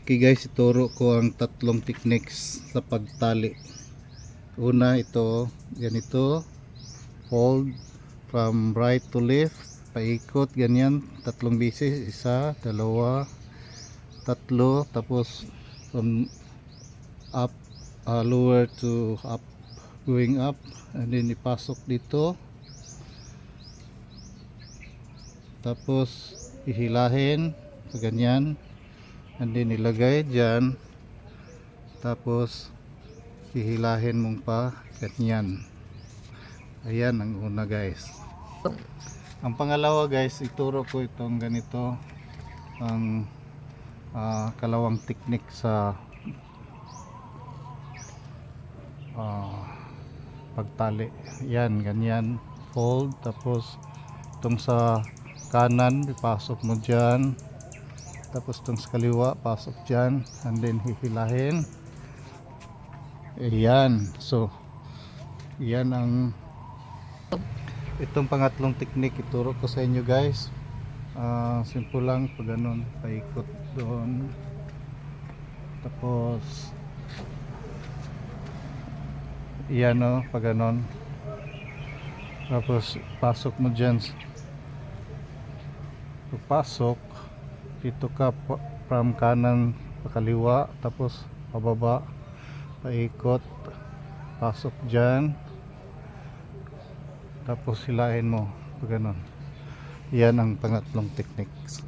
Okay guys, ituro ko ang tatlong techniques sa pagtali. Una, ito, ganito, fold from right to left, paikot, ganyan, tatlong beses, isa, dalawa, tatlo, tapos from up, lower to up, going up, and then ipasok dito, tapos ihilahin, ganyan, and then ilagay dyan, tapos hihilahin mong pa ganyan. Ayan ang una guys. Ang pangalawa guys, ituro ko itong ganito, ang kalawang technique sa pagtali. Yan, ganyan, fold, tapos itong sa kanan ipasok mo dyan, tapos itong sa kaliwa pasok dyan, and then hihilahin. Ayan, so yan ang itong pangatlong technique ituro ko sa inyo guys. Simple lang, pag ganun, paikot doon, tapos yan o, pag ganun, tapos pasok mo dyan, pasok dito ka from kanan pa kaliwa, tapos pababa, paikot, pasok dyan, tapos hilahin mo pag ganun. Yan ang pangatlong techniques.